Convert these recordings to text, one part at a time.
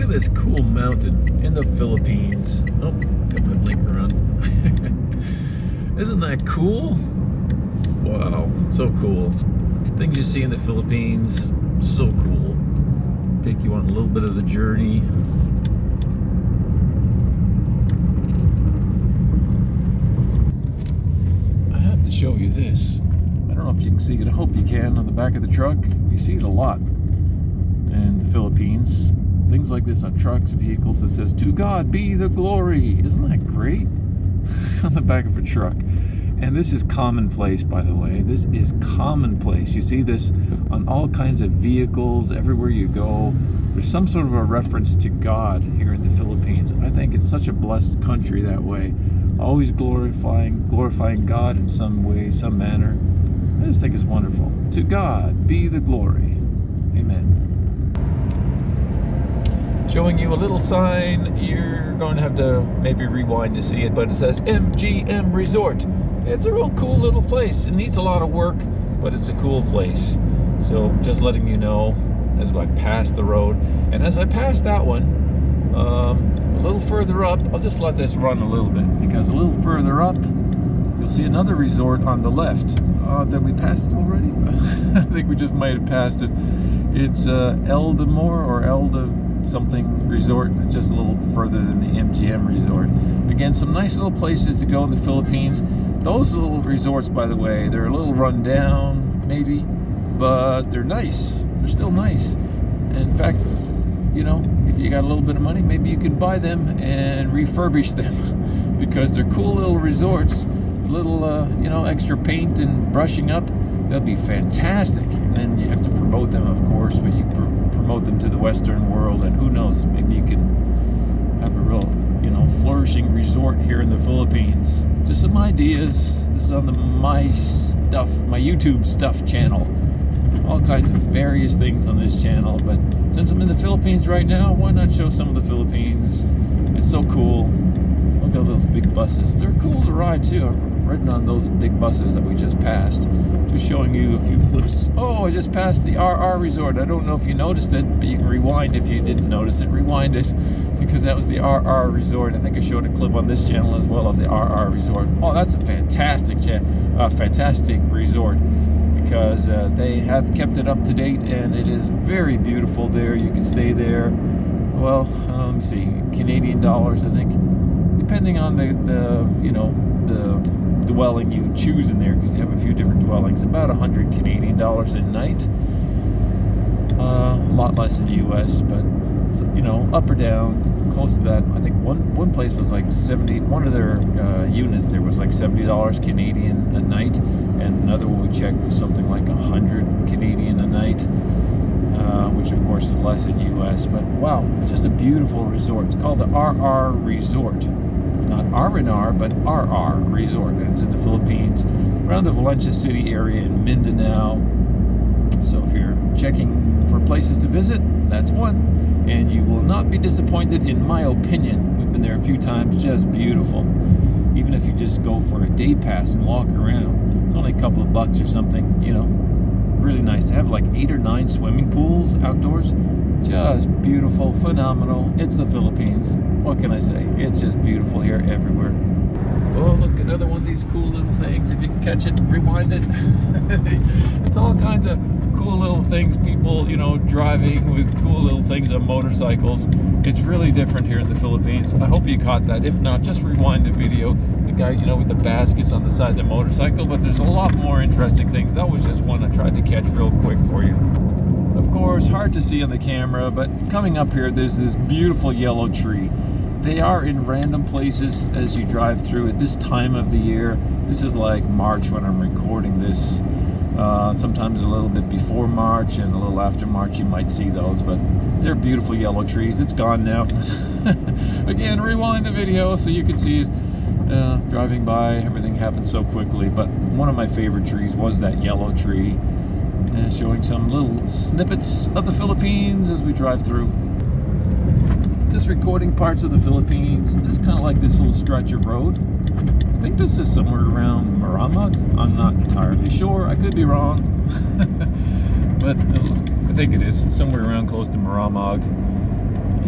at this cool mountain in the Philippines. Oh, got my blinker on. Isn't that cool? Wow, so cool. Things you see in the Philippines, so cool. Take you on a little bit of the journey. I have to show you this. I don't know if you can see it. I hope you can. On the back of the truck, you see it a lot in the Philippines. Things like this on trucks, vehicles that says, "To God be the glory." Isn't that great? On the back of a truck. And this is commonplace, by the way. This is commonplace. You see this on all kinds of vehicles, everywhere you go. There's some sort of a reference to God here in the Philippines. I think it's such a blessed country that way. Always glorifying God in some way, some manner. I just think it's wonderful. To God be the glory. Amen. Showing you a little sign. You're going to have to maybe rewind to see it, but it says MGM Resort. It's a real cool little place. It needs a lot of work, but it's a cool place. So just letting you know as I pass the road. And as I pass that one, a little further up, I'll just let this run a little bit, because a little further up, you'll see another resort on the left. That we passed it already? I think we just might have passed it. It's Eldamore or Elda something resort, just a little further than the MGM resort. Again, some nice little places to go in the Philippines. Those little resorts, by the way, they're a little run down, maybe, but they're nice. They're still nice. And in fact, you know, if you got a little bit of money, maybe you can buy them and refurbish them because they're cool little resorts. Little, you know, extra paint and brushing up. They'll be fantastic. And then you have to promote them, of course, but you promote them to the Western world, and who knows, maybe you can have a real, you know, flourishing resort here in the Philippines. Just some ideas. This is on the my YouTube stuff channel. All kinds of various things on this channel, but since I'm in the Philippines right now, why not show some of the Philippines? It's so cool. Look at those big buses. They're cool to ride too. I've ridden on those big buses that we just passed. Just showing you a few clips. Oh, I just passed the RR Resort. I don't know if you noticed it, but you can rewind if you didn't notice it. Rewind it, because that was the RR Resort. I think I showed a clip on this channel as well of the RR Resort. Oh, that's a fantastic resort, because they have kept it up to date, and it is very beautiful there. You can stay there. Well, let me see, Canadian dollars, I think, depending on the you know, the dwelling you choose in there, because you have a few different dwellings. About 100 Canadian dollars a night. A lot less in the US, but you know, up or down, close to that. I think one place was like 70. One of their units there was like $70 Canadian a night, and another one we checked was something like 100 Canadian a night, which of course is less in US. But wow, just a beautiful resort. It's called the RR Resort. Not R&R, but RR Resort. And it's in the Philippines, around the Valencia City area in Mindanao. So if you're checking for places to visit, that's one. And you will not be disappointed, in my opinion. We've been there a few times, just beautiful. Even if you just go for a day pass and walk around, it's only a couple of bucks or something, you know. Really nice to have like 8 or 9 swimming pools outdoors. Just beautiful, phenomenal. It's the Philippines. What can I say? It's just beautiful here everywhere. Oh, look, another one of these cool little things. If you can catch it, rewind it. It's all kinds of cool little things. People, you know, driving with cool little things on motorcycles. It's really different here in the Philippines. I hope you caught that. If not, just rewind the video. The guy, you know, with the baskets on the side of the motorcycle. But there's a lot more interesting things. That was just one I tried to catch real quick for you. Of course, hard to see on the camera, but coming up here, there's this beautiful yellow tree. They are in random places as you drive through at this time of the year. This is like March when I'm recording this. Sometimes a little bit before March and a little after March you might see those, but they're beautiful yellow trees. It's gone now. Again, rewind the video so you can see it. Driving by, everything happened so quickly, but one of my favorite trees was that yellow tree. And showing some little snippets of the Philippines as we drive through. Just recording parts of the Philippines. It's kind of like this little stretch of road. I think this is somewhere around Maramag. I'm not entirely sure. I could be wrong. But I think it is somewhere around close to Maramag.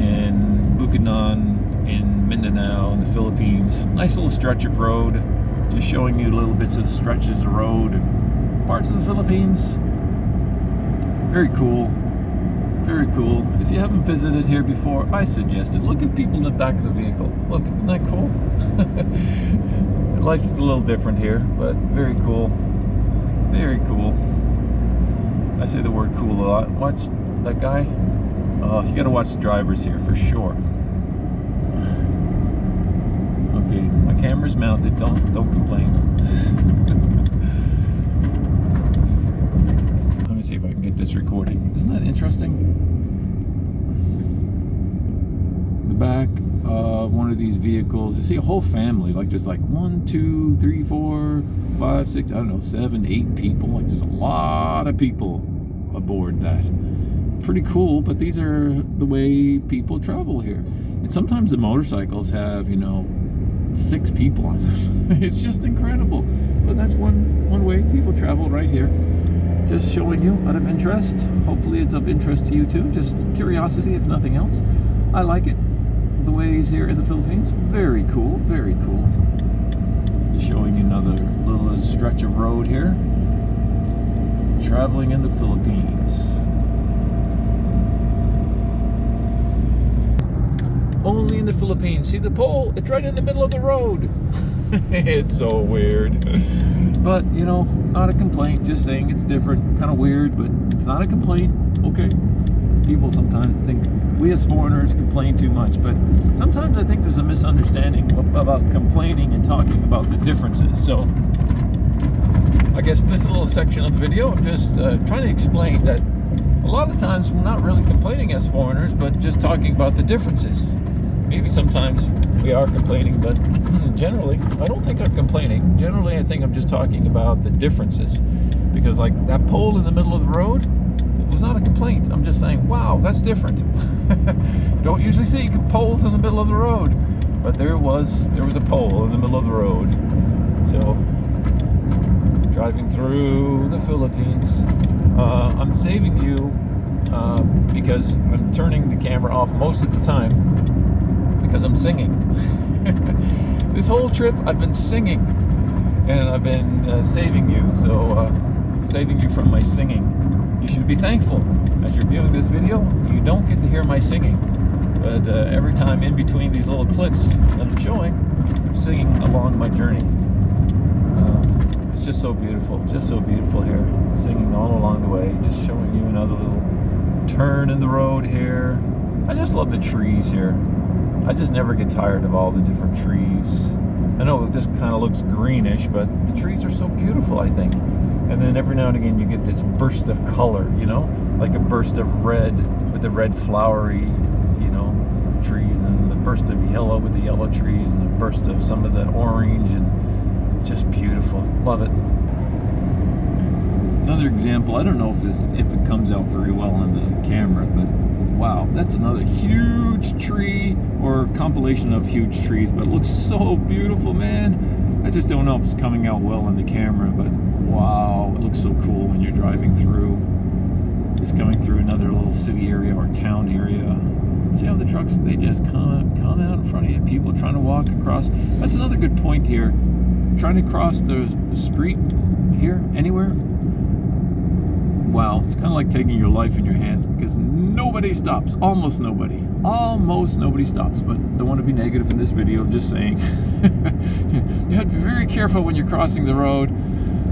in Bukidnon in Mindanao in the Philippines. Nice little stretch of road, just showing you little bits of stretches of road and parts of the Philippines. Very cool, very cool. If you haven't visited here before, I suggest it. Look at people in the back of the vehicle. Look, isn't that cool? Life is a little different here, but very cool. Very cool. I say the word cool a lot. Watch that guy. Oh, you gotta watch the drivers here for sure. Okay, my camera's mounted. Don't complain. Let me see if I can get this recording. Isn't that interesting? The back of one of these vehicles, you see a whole family, like just like 1, 2, 3, 4, 5, 6, I don't know, 7, 8 people. Like just a lot of people aboard that. Pretty cool, but these are the way people travel here. And sometimes the motorcycles have, you know, 6 people on them. It's just incredible. But that's one way people travel right here. Just showing you out of interest. Hopefully it's of interest to you too. Just curiosity, if nothing else. I like it. The ways here in the Philippines. Very cool, very cool. Just showing you another little stretch of road here. Traveling in the Philippines. Only in the Philippines. See the pole? It's right in the middle of the road. It's so weird. But, you know, not a complaint. Just saying it's different. Kind of weird, but it's not a complaint. Okay? People sometimes think we as foreigners complain too much, but sometimes I think there's a misunderstanding about complaining and talking about the differences. So, I guess in this little section of the video, I'm just trying to explain that a lot of times we're not really complaining as foreigners, but just talking about the differences. Maybe sometimes we are complaining, but generally, I don't think I'm complaining. Generally, I think I'm just talking about the differences. Because like that pole in the middle of the road, it was not a complaint. I'm just saying, wow, that's different. Don't usually see poles in the middle of the road. But there was a pole in the middle of the road. So, driving through the Philippines. I'm saving you because I'm turning the camera off most of the time because I'm singing. This whole trip I've been singing, and I've been saving you, so saving you from my singing. You should be thankful. As you're viewing this video, you don't get to hear my singing, but every time in between these little clips that I'm showing, I'm singing along my journey. It's just so beautiful here, singing all along the way, just showing you another little turn in the road here. I just love the trees here. I just never get tired of all the different trees. I know it just kind of looks greenish, but the trees are so beautiful, I think. And then every now and again you get this burst of color, you know, like a burst of red with the red flowery, you know, trees, and the burst of yellow with the yellow trees, and the burst of some of the orange, and just beautiful. Love it. Another example, I don't know if it comes out very well on the camera, but wow, that's another huge tree, or compilation of huge trees, but it looks so beautiful, man. I just don't know if it's coming out well on the camera, but wow, it looks so cool when you're driving through. Just coming through another little city area or town area. See how the trucks, they just come out in front of you. People trying to walk across. That's another good point here. Trying to cross the street here, anywhere. Wow, it's kind of like taking your life in your hands, because nobody stops. Almost nobody stops. But don't want to be negative in this video. I'm just saying you have to be very careful when you're crossing the road,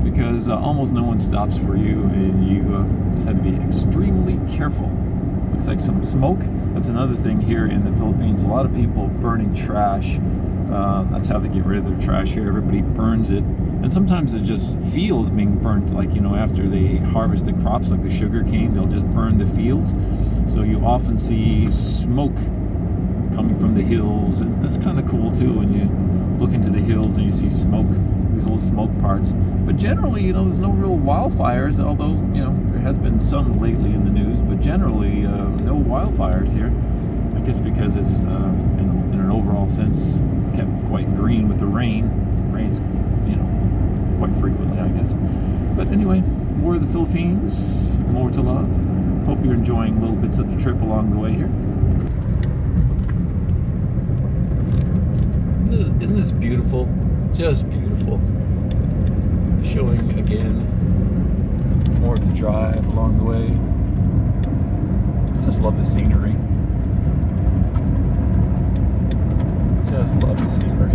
because almost no one stops for you, and you just have to be extremely careful. Looks like some smoke. That's another thing here in the Philippines. A lot of people burning trash. That's how they get rid of their trash here. Everybody burns it. And sometimes it's just fields being burnt, like, you know, after they harvest the crops, like the sugar cane, they'll just burn the fields. So you often see smoke coming from the hills, and that's kind of cool too, when you look into the hills and you see smoke, these little smoke parts. But generally, you know, there's no real wildfires, although, you know, there has been some lately in the news, but generally no wildfires here. I guess because it's, in an overall sense, kept quite green with the rain. Rain's, you know, quite frequently, I guess. But anyway, more of the Philippines, more to love. Hope you're enjoying little bits of the trip along the way here. Isn't this beautiful? Just beautiful. Showing again more of the drive along the way. Just love the scenery. Just love the scenery.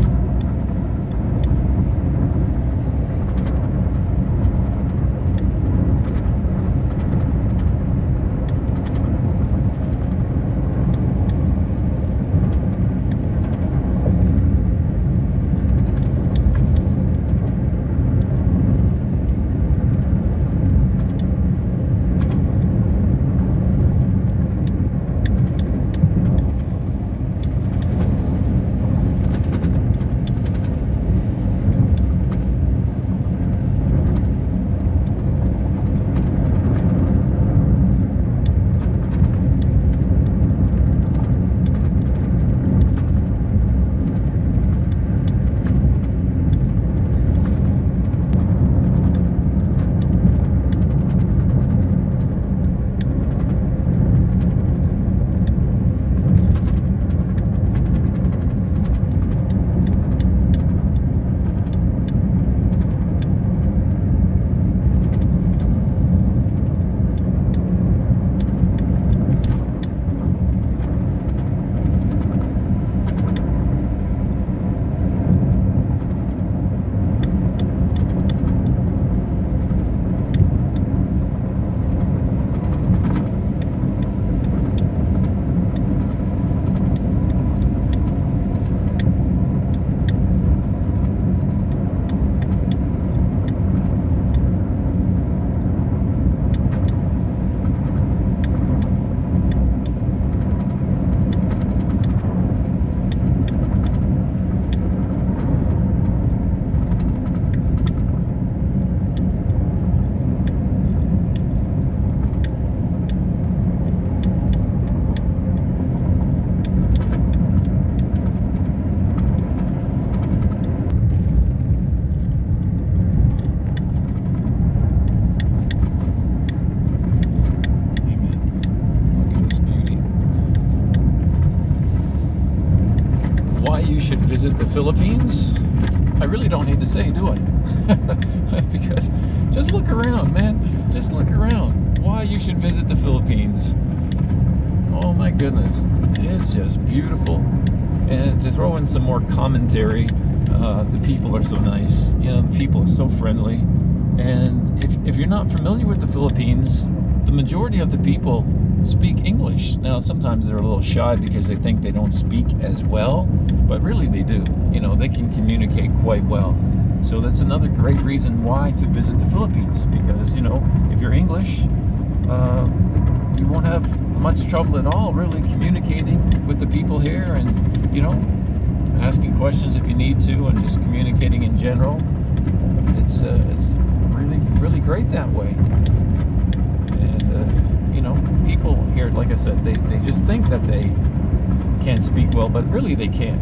Visit the Philippines, I really don't need to say, do I? Because just look around, man. Just look around. Why you should visit the Philippines. Oh my goodness. It's just beautiful. And to throw in some more commentary, the people are so nice. You know, the people are so friendly. And if you're not familiar with the Philippines, the majority of the people speak English. Now, sometimes they're a little shy because they think they don't speak as well, but really they do. You know, they can communicate quite well. So that's another great reason why to visit the Philippines, because, you know, if you're English, you won't have much trouble at all really communicating with the people here, and, you know, asking questions if you need to, and just communicating in general. It's really great that way. And you know, people here, like I said, they just think that they can't speak well, but really they can.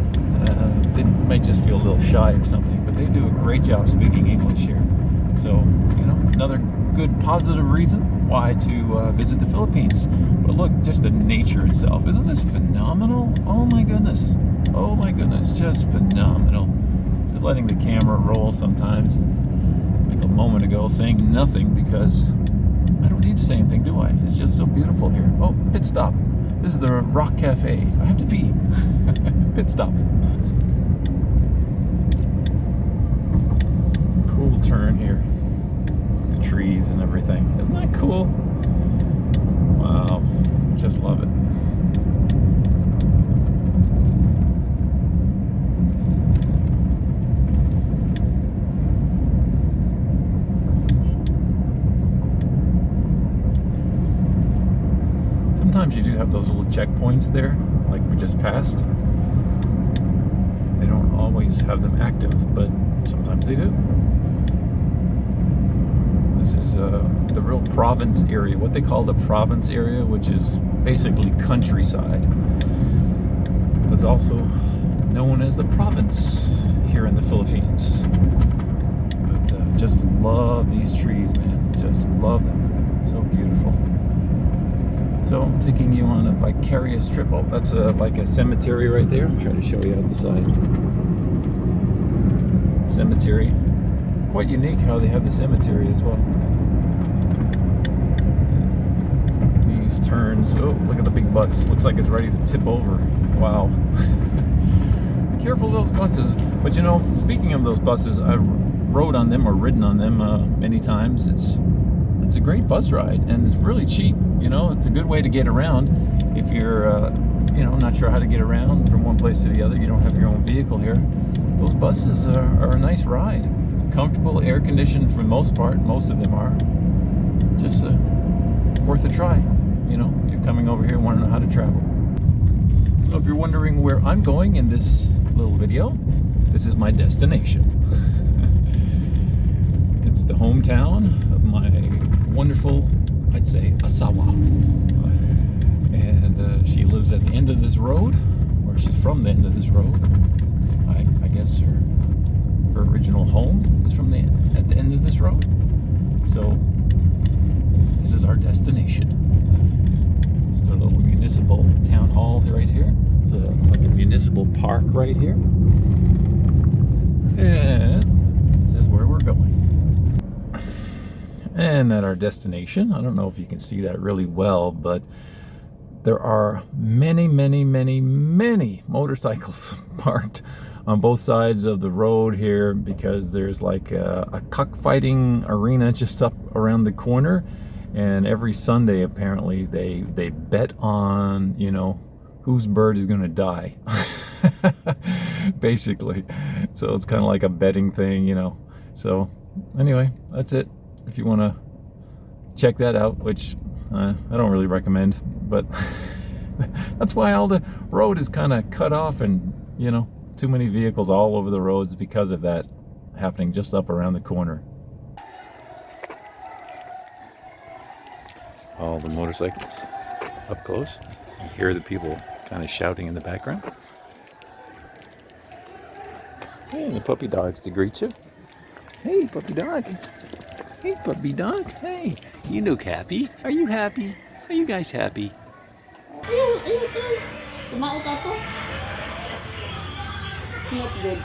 They might just feel a little shy or something, but they do a great job speaking English here. So, you know, another good positive reason why to visit the Philippines. But look, just the nature itself. Isn't this phenomenal? Oh my goodness. Oh my goodness, just phenomenal. Just letting the camera roll sometimes. Like a moment ago, saying nothing because I don't need to say anything, do I? It's just so beautiful here. Oh, pit stop. This is the Rock Cafe. I have to pee. Pit stop. Cool turn here. The trees and everything. Isn't that cool? Wow. Just love it. Sometimes you do have those little checkpoints there, like we just passed. They don't always have them active, but sometimes they do. This is the real province area, what they call the province area, which is basically countryside. It's also known as the province here in the Philippines. But just love these trees, man. Just love them. So beautiful. So I'm taking you on a vicarious trip. Oh, that's like a cemetery right there. I'll try to show you out the side. cemetery. Quite unique how they have the cemetery as well. These turns. Oh, look at the big bus. Looks like it's ready to tip over. Wow. Be careful of those buses. But you know, speaking of those buses, I've rode on them or ridden on them many times. It's a great bus ride, and it's really cheap. You know, it's a good way to get around if you're you know, not sure how to get around from one place to the other. You don't have your own vehicle here. Those buses are a nice ride. Comfortable, air conditioned for the most part. Most of them are. Just worth a try. You know, you're coming over here and want to know how to travel. So if you're wondering where I'm going in this little video, this is my destination. It's the hometown of my wonderful, I'd say, Asawa. And she lives at the end of this road, or she's from the end of this road. I guess her original home is at the end of this road. So this is our destination. Just a little municipal town hall right here. It's like a municipal park right here. And this is where we're going. And at our destination, I don't know if you can see that really well, but there are many, many, many, many motorcycles parked on both sides of the road here, because there's like a cockfighting arena just up around the corner. And every Sunday, apparently, they bet on, you know, whose bird is going to die, basically. So it's kind of like a betting thing, you know. So anyway, that's it. If you want to check that out, which I don't really recommend, but that's why all the road is kind of cut off, and, you know, too many vehicles all over the roads because of that happening just up around the corner. All the motorcycles up close. You hear the people kind of shouting in the background. Hey, the puppy dogs to greet you. Hey, puppy dog. Hey, puppy dog. Hey, you look happy. Are you happy? Are you guys happy? Ayun. Tumaot ako. It's not good.